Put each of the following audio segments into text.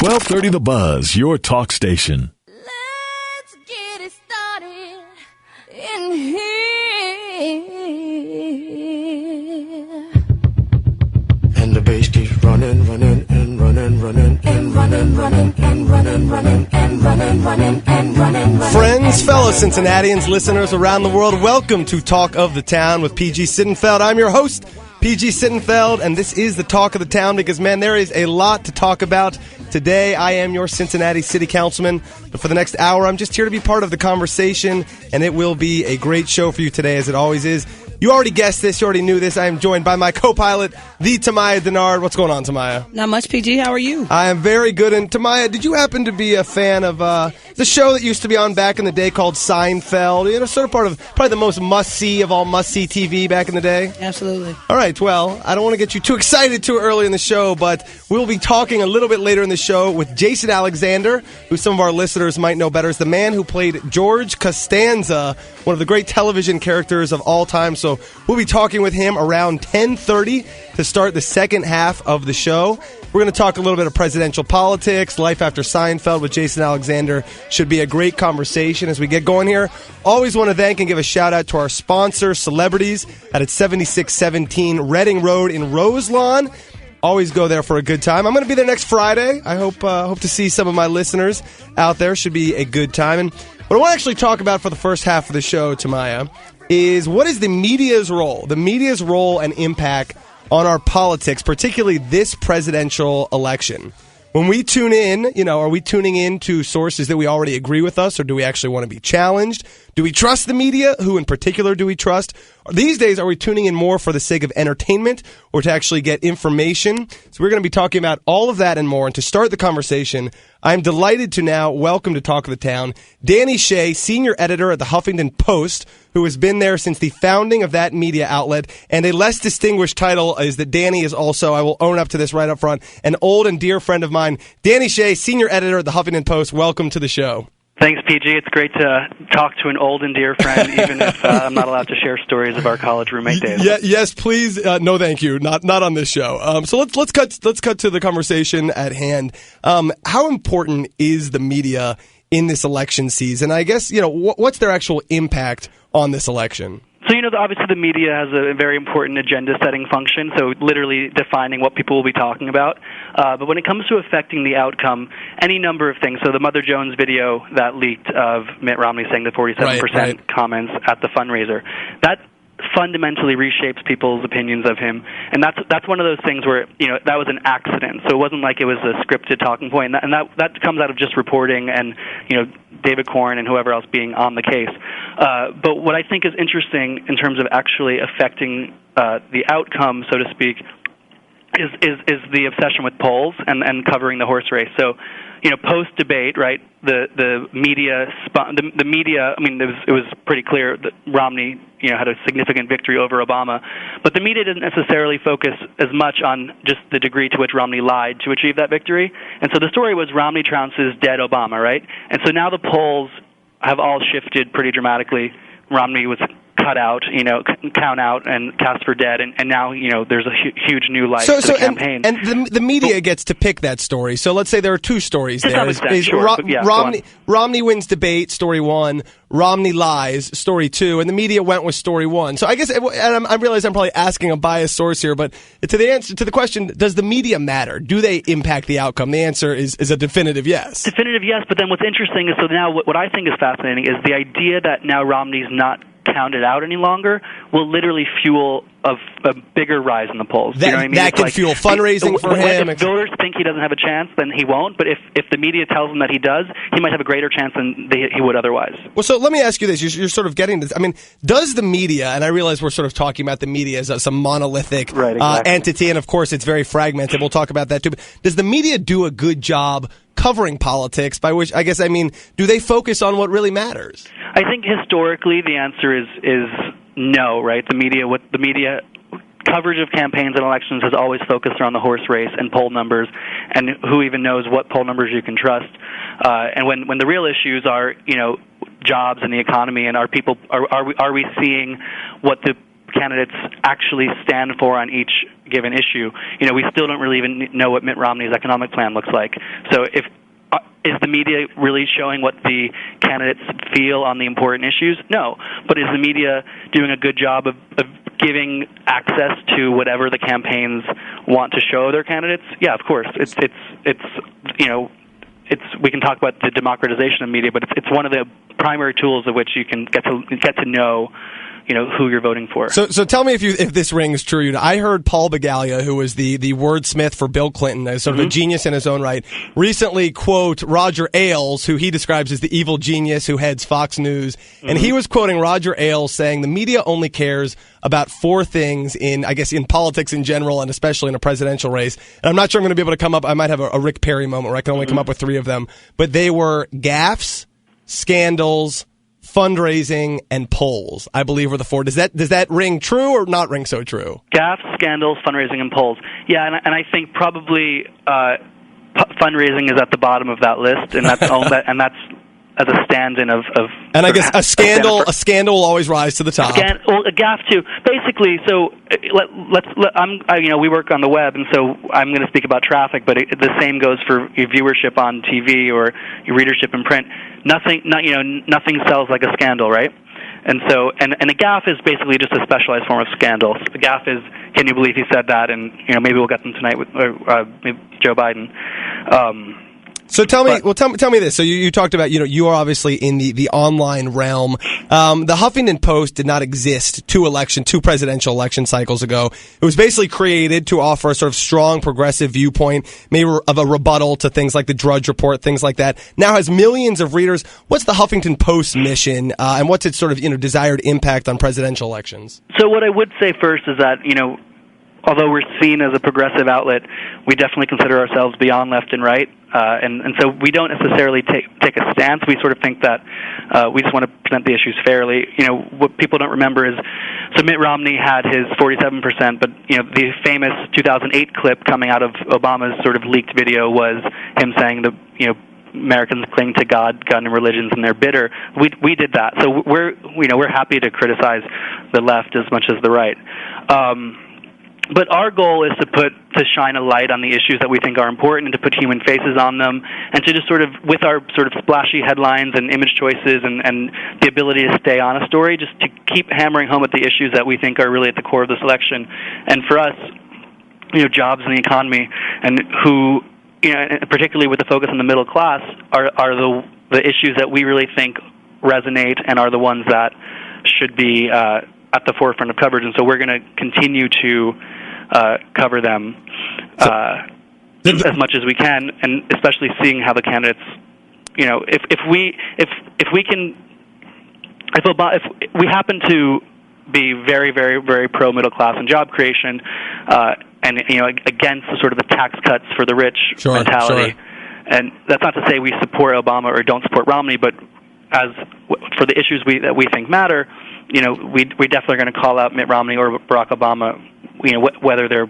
1230 The Buzz, your talk station. Let's get it started in here. And the bass keeps running, running, and running, running, and running, running, and running, running, and running, running, and running, running. Friends, fellow Cincinnatians, listeners around the world, welcome to Talk of the Town with PG Sittenfeld. I'm your host, PG Sittenfeld, and this is the Talk of the Town because, man, there is a lot to talk about. Today, I am your Cincinnati City Councilman, but for the next hour, I'm just here to be part of the conversation, and it will be a great show for you today, as it always is. You already guessed this. You already knew this. I am joined by my co-pilot, the Tamaya Denard. What's going on, Tamaya? Not much, PG. How are you? I am very good. And Tamaya, did you happen to be a fan of the show that used to be on back in the day called Sittenfeld? You know, sort of part of probably the most must-see of all must-see TV back in the day? Absolutely. All right. Well, I don't want to get you too excited too early in the show, but we'll be talking a little bit later in the show with Jason Alexander, who some of our listeners might know better as the man who played George Costanza, one of the great television characters of all time. So we'll be talking with him around 10:30 to start the second half of the show. We're going to talk a little bit of presidential politics, life after Seinfeld with Jason Alexander. Should be a great conversation as we get going here. Always want to thank and give a shout out to our sponsor, Celebrities, at 7617 Reading Road in Roselawn. Always go there for a good time. I'm going to be there next Friday. I hope to see some of my listeners out there. Should be a good time. And what I want to actually talk about for the first half of the show, Tamaya, is what is the media's role and impact on our politics, particularly this presidential election. When we tune in, are we tuning in to sources that we already agree with us, or do we actually want to be challenged? Do we trust the media? Who in particular do we trust? These days, are we tuning in more for the sake of entertainment or to actually get information? So we're going to be talking about all of that and more. And to start the conversation, I'm delighted to now welcome to Talk of the Town Danny Shea, senior editor at the Huffington Post, who has been there since the founding of that media outlet. And a less distinguished title is that Danny is also, I will own up to this right up front, an old and dear friend of mine. Danny Shea, senior editor at the Huffington Post, welcome to the show. Thanks, PG. It's great to talk to an old and dear friend, even if I'm not allowed to share stories of our college roommate days. Yes, please. No, thank you. Not on this show. So let's cut to the conversation at hand. How important is the media in this election season? I guess what's their actual impact on this election? So, obviously the media has a very important agenda-setting function, so literally defining what people will be talking about. But when it comes to affecting the outcome, any number of things. So the Mother Jones video that leaked of Mitt Romney saying the 47% comments at the fundraiser, that fundamentally reshapes people's opinions of him, and that's one of those things where that was an accident. So it wasn't like it was a scripted talking point, and that comes out of just reporting and David Corn and whoever else being on the case. But what I think is interesting in terms of actually affecting the outcome, so to speak, is the obsession with polls and covering the horse race. So, post debate, right? The media. I mean, it was pretty clear that Romney, had a significant victory over Obama, but the media didn't necessarily focus as much on just the degree to which Romney lied to achieve that victory. And so the story was Romney trounces dead Obama, right? And so now the polls have all shifted pretty dramatically. Romney was cut out, count out and cast for dead, and now there's a huge new life to the campaign. And the media gets to pick that story. So let's say there are two stories there. Romney wins debate, story one. Romney lies, story two, and the media went with story one. So I guess, and I realize I'm probably asking a biased source here, but to the question, does the media matter? Do they impact the outcome? The answer is a definitive yes. Definitive yes, but then what's interesting is, so now what I think is fascinating is the idea that now Romney's not counted out any longer will literally fuel a bigger rise in the polls. That, you know what I mean? That can fuel fundraising for him. If voters think he doesn't have a chance, then he won't. But if the media tells him that he does, he might have a greater chance than he would otherwise. Well, so let me ask you this. You're sort of getting this. I mean, does the media, and I realize we're sort of talking about the media as some monolithic entity, and of course it's very fragmented. We'll talk about that too. But does the media do a good job covering politics, by which I guess I mean, do they focus on what really matters? I think historically the answer is no, right? The media coverage of campaigns and elections has always focused around the horse race and poll numbers, and who even knows what poll numbers you can trust. And when the real issues are, jobs and the economy, and are we seeing what the candidates actually stand for on each given issue. We still don't really even know what Mitt Romney's economic plan looks like. So is the media really showing what the candidates feel on the important issues? No. But is the media doing a good job of giving access to whatever the campaigns want to show their candidates? Yeah, of course. It's we can talk about the democratization of media, but it's one of the primary tools of which you can get to know who you're voting for. So tell me if this rings true. I heard Paul Begalia, who was the wordsmith for Bill Clinton, as sort of a genius in his own right, recently quote Roger Ailes, who he describes as the evil genius who heads Fox News, and he was quoting Roger Ailes saying the media only cares about four things in politics in general and especially in a presidential race. And I'm not sure I'm going to be able to come up. I might have a Rick Perry moment where I can only come up with three of them, but they were gaffes, scandals, fundraising, and polls, I believe, were the four. Does that ring true or not ring so true? Gaffes, scandals, fundraising, and polls. Yeah, and I think probably fundraising is at the bottom of that list, and that's as a stand-in of. And I guess a scandal will always rise to the top. A gaffe too. Basically, so we work on the web, and so I'm going to speak about traffic, but the same goes for your viewership on TV or your readership in print. Nothing sells like a scandal, right? And so, and a gaffe is basically just a specialized form of scandal. The gaffe is, can you believe he said that? And maybe we'll get them tonight with maybe Joe Biden. So tell me this. So you talked about, you are obviously in the online realm. The Huffington Post did not exist two presidential election cycles ago. It was basically created to offer a sort of strong progressive viewpoint, maybe of a rebuttal to things like the Drudge Report, things like that. Now has millions of readers. What's the Huffington Post mission, and what's its sort of, desired impact on presidential elections? So what I would say first is that, although we're seen as a progressive outlet, we definitely consider ourselves beyond left and right. And so we don't necessarily take a stance. We sort of think that we just want to present the issues fairly. What people don't remember is, so Mitt Romney had his 47%, but the famous 2008 clip coming out of Obama's sort of leaked video was him saying that Americans cling to God, gun, and religions, and they're bitter. We did that, so we're happy to criticize the left as much as the right. But our goal is to shine a light on the issues that we think are important and to put human faces on them, and to just sort of, with our sort of splashy headlines and image choices and the ability to stay on a story, just to keep hammering home at the issues that we think are really at the core of this election. And for us, jobs and the economy, and who, particularly with the focus on the middle class, are the issues that we really think resonate and are the ones that should be at the forefront of coverage. And so we're going to continue to cover them as much as we can, and especially seeing how the candidates, if we happen to be very, very, very pro middle class and job creation, and against the sort of the tax cuts for the rich mentality. Sure. And that's not to say we support Obama or don't support Romney, but for the issues that we think matter, we definitely are going to call out Mitt Romney or Barack Obama, whether they're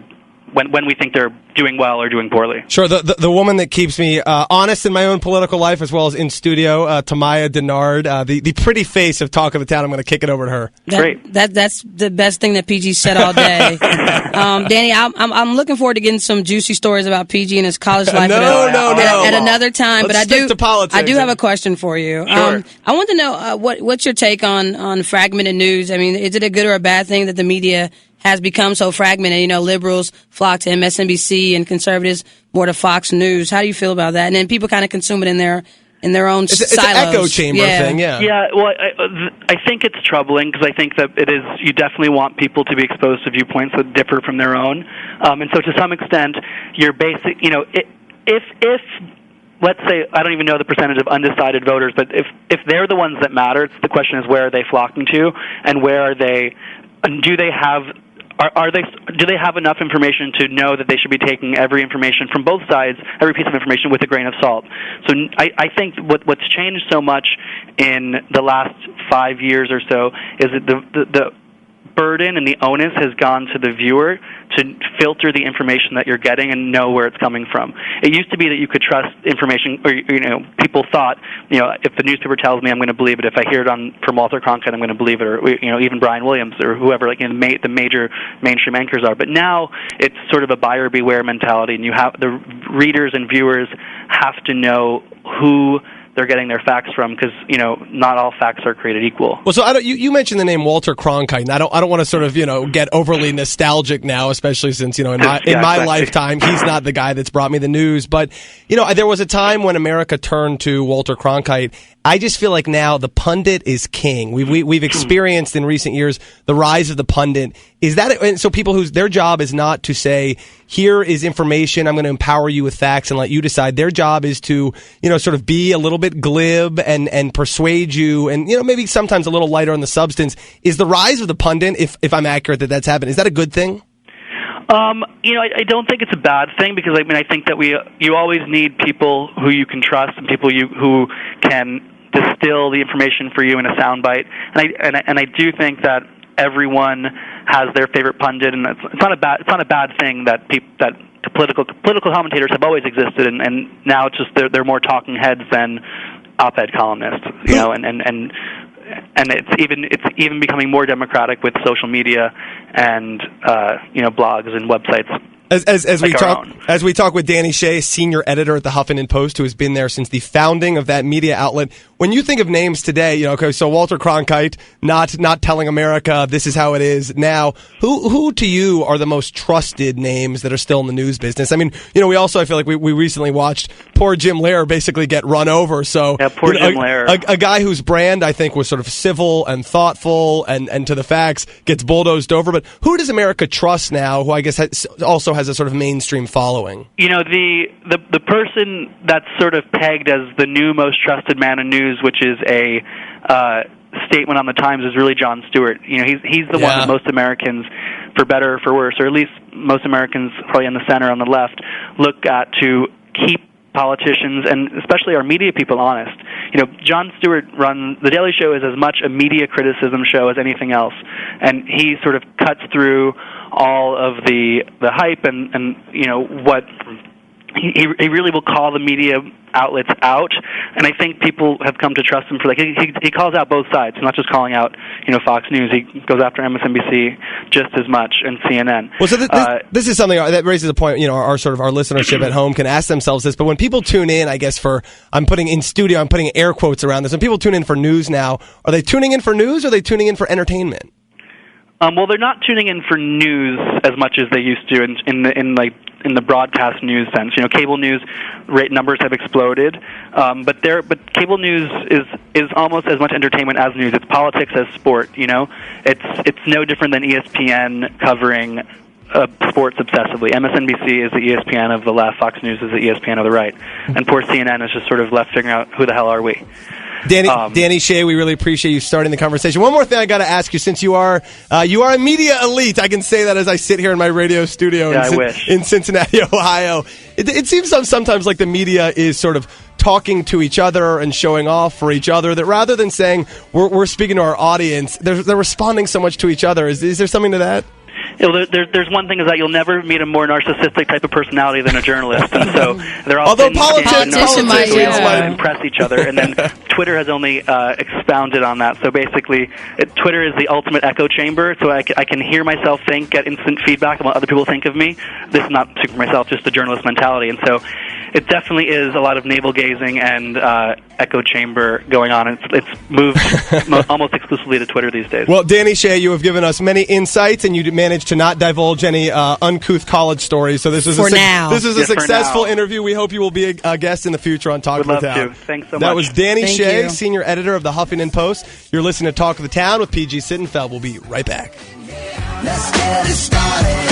when we think they're doing well or doing poorly. Sure. The woman that keeps me honest in my own political life as well as in studio, Tamaya Denard, the pretty face of Talk of the Town. I'm going to kick it over to her. Great. That's the best thing that PG said all day. Danny, I'm looking forward to getting some juicy stories about PG and his college life at another time. Let's stick to politics. I do have a question for you. Sure. I want to know what's your take on fragmented news? I mean, is it a good or a bad thing that the media has become so fragmented? Liberals flock to MSNBC and conservatives more to Fox News. How do you feel about that? And then people kind of consume it in their own silos. It's an echo chamber thing, yeah. Yeah, well, I think it's troubling because I think that it is. You definitely want people to be exposed to viewpoints that differ from their own, and so to some extent, you're basic. If let's say, I don't even know the percentage of undecided voters, but if they're the ones that matter, the question is where are they flocking to, and where are they? And do they have enough information to know that they should be taking every information from both sides, every piece of information, with a grain of salt? So I think what's changed so much in the last 5 years or so is that the burden and the onus has gone to the viewer to filter the information that you're getting and know where it's coming from. It used to be that you could trust information, or people thought, if the newspaper tells me, I'm going to believe it. If I hear it from Walter Cronkite, I'm going to believe it, or even Brian Williams or whoever, the major mainstream anchors are. But now it's sort of a buyer beware mentality, and you have the readers and viewers have to know who they're getting their facts from, because not all facts are created equal. Well, so you mentioned the name Walter Cronkite, and I don't want to sort of get overly nostalgic now, especially since in my lifetime he's not the guy that's brought me the news. But there was a time when America turned to Walter Cronkite. I just feel like now the pundit is king. We've experienced in recent years the rise of the pundit. Is that and so people whose their job is not to say, here is information, I'm going to empower you with facts and let you decide. Their job is to sort of be a little bit glib and persuade you, and maybe sometimes a little lighter on the substance. Is the rise of the pundit, if I'm accurate that's happened, is that a good thing? I don't think it's a bad thing, because I think that you always need people who you can trust and people who can distill the information for you in a soundbite. And I do think that everyone has their favorite pundit, and it's not a bad thing that political commentators have always existed, and now it's just they're more talking heads than op-ed columnists, and it's even becoming more democratic with social media and blogs and websites. As we talk with Danny Shea, senior editor at the Huffington Post, who has been there since the founding of that media outlet. When you think of names today, so Walter Cronkite, not telling America this is how it is now. Who to you are the most trusted names that are still in the news business? I mean, we also, I feel like we recently watched poor Jim Lehrer basically get run over. So yeah, poor Jim Lehrer, a guy whose brand I think was sort of civil and thoughtful and to the facts, gets bulldozed over. But who does America trust now? Who I guess also has a sort of mainstream following? The person that's sort of pegged as the new most trusted man in news, which is a statement on the Times, is really Jon Stewart. He's the one that most Americans, for better or for worse, or at least most Americans probably in the center on the left, look at to keep politicians and especially our media people honest. Jon Stewart runs The Daily Show is as much a media criticism show as anything else, and he sort of cuts through all of the hype and what he really will call the media outlets out, and I think people have come to trust him for he calls out both sides, not just calling out Fox News. He goes after MSNBC just as much, and CNN. Well, so this is something that raises a point. Our listenership at home can ask themselves this. But when people tune in, I guess I'm putting air quotes around this. When people tune in for news now, are they tuning in for news or are they tuning in for entertainment? Well, they're not tuning in for news as much as they used to in the broadcast news sense. Cable news rate numbers have exploded, but cable news is almost as much entertainment as news. It's politics as sport. It's no different than ESPN covering sports obsessively. MSNBC is the ESPN of the left. Fox News is the ESPN of the right, and poor CNN is just sort of left figuring out who the hell are we. Danny Shea, we really appreciate you starting the conversation. One more thing I got to ask you, since you are a media elite, I can say that as I sit here in my radio studio in Cincinnati, Ohio. It seems sometimes like the media is sort of talking to each other and showing off for each other, that rather than saying we're speaking to our audience, they're responding so much to each other. Is there something to that? There's one thing, is that you'll never meet a more narcissistic type of personality than a journalist, and so they're all politicians might impress each other, and then Twitter has only expounded on that. So basically, Twitter is the ultimate echo chamber. So I can hear myself think, get instant feedback on what other people think of me. This is not speaking for myself, just the journalist mentality, and so it definitely is a lot of navel gazing and echo chamber going on. It's moved almost exclusively to Twitter these days. Well, Danny Shea, you have given us many insights, and you managed to not divulge any uncouth college stories. So this is a successful interview. We hope you will be a guest in the future on Talk of the Town. Would love to. Thanks so much. That was Danny Shea, you. senior editor of the Huffington Post. You're listening to Talk of the Town with PG Sittenfeld. We'll be right back. Let's get it started.